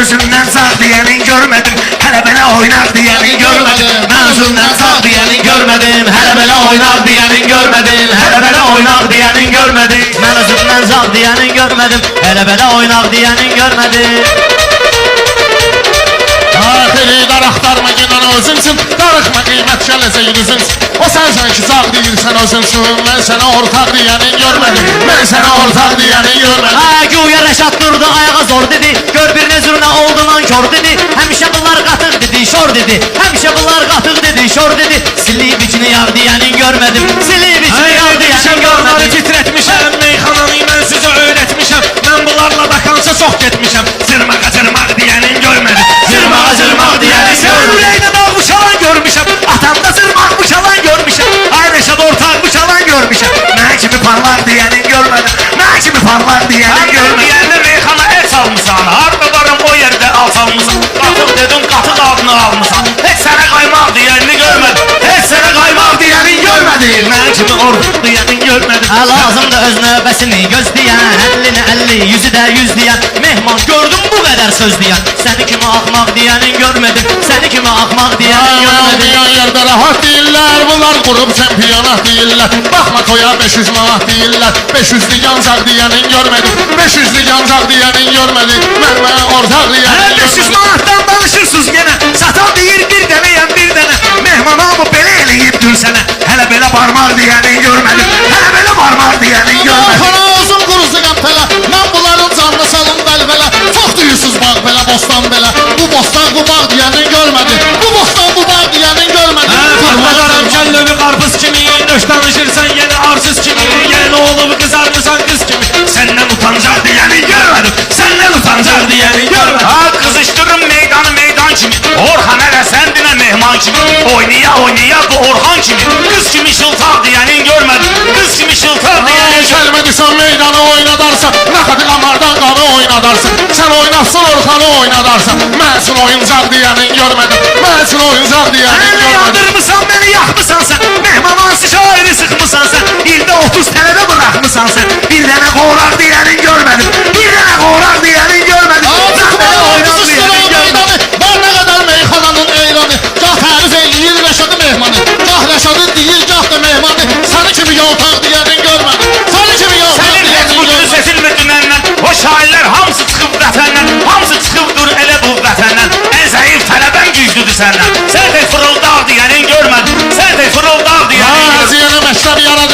özümdən sağ deyənin görmədim. Hələ belə oynar deyənin görmədim. Mən özümdən sağ deyənin görmədim. Hələ belə oynar deyənin görmədim. Hələ belə oynar deyənin görmədim. Mən özümdən sağ deyənin görmədim. Hələ belə oynaq deyənin görmədim. Axiri daraqdarma gedən özünsün. Darıqma qiymət gələcək üzünsün. O sənsən ki sağ deyilsən özünsün. Mən sənə ortaq deyənin görmədim. Mən sənə ortaq deyənin görmədim. Güya Rəşad durdu ayağa zor dedi. Gör bir nezrünə oldu nankor dedi. Həmişə bunlar qatıq dedi, şor dedi. Həmişə bunlar qatıq dedi, şor dedi. Silib içini yağ deyənin görmədim. Silib içini yağ deyənin görmədim. Titrətmişəm, meyxananı mən sizə öyrətmişəm. Mən bunlarla da kansa çox getmişəm. Zırmağa zırmaq deyənin görmədim. Zırmağa zırmaq deyənin Sən görmədim. ürəyinə dağmış alan görmüşəm. Atamda zırmaqmış alan görmüşəm. Ay Rəşad ortaqmış alan görmüşəm. Mən kimi parlaq deyənin görmədim. Mən kimi parlaq deyənin görmədim. Deyəndə meyxana et salmışsan. Harda varım o yerdə alsalmışsan. Qatıq dedim, qatıq adını almışsan. Heç sənə qaymaq deyəni görmədim. Heç sənə qaymaq deyənin görmədim. Mən kimi ortaq deyənin görmədim. Lazımdır öz növbəsini gözləyən, 50-ni 50, 100-ü də 100 deyən. Mehman gördüm bu qədər söz deyən. Səni kimi axmaq deyənin görmədim. Səni kimi axmaq deyənin görmədim. Yan yerdə rahat deyirlər. Bunlar qurub çempionat deyirlər. Baxma toya 500 manat deyirlər. 500'lü yancaq deyənin görmədim. 500'lü yancaq deyənin görmədim. Mən ortaq deyənin 500 görmədim. manatdan danışırsınız yenə. Satan deyir bir dənəyəm bir dənə. Mehmanamı belə eləyib dün sənə. Hələ belə barmaq deyənin görmədim. Hələ belə barmaq deyənin görmədim. Xana uzun qurusu qəmtələ. Mən bunların canlı salım bəlbələ. Çox duyursuz bağ belə, bostan belə. Bu bostan bu bağ deyənin görmədi. Bu bostan bu bağ deyənin görmədi. Qarpadaram kəlləvi qarpız kimi. Nöş danışırsan yenə arsız kimi. Yenə olub qızarmısan qız kimi. Səndən utancaq deyənin görmədim. Səndən utancaq deyənin görmədim. Ha qızışdırın meydanı meydan kimi. Orhan hələ səndinə mehman kimi. Oynaya oynaya bu Orhan kimi. Qız kimi şıltaq deyənin görmədim. Qız kimi şıltaq deyənin gəlmədisən meydanı oynadarsan. Nəxədi qamardan qanı oynadarsan. Sən oynatsan Orhanı oynadarsan. Mən üçün oyuncaq deyənin görmədim. Mən üçün oyuncaq deyənin Əllə görmədim. yandırmısan, məni yaxmısan sən. Mehmanansı şairi sıxmısan sən. İldə 30 tələdə bıraxmısan sən. Bir dənə qoraq deyənin görmədim. Bir dənə qoraq deyənin görmədim. Sən belə oynan deyənin görmədim. Var nə qədər meyxananın eyranı. Gah tərif eləyir Rəşadı mehmanı. Gah Rəşadı deyir, gah da mehmanı. Səni kimi yoltaq deyənin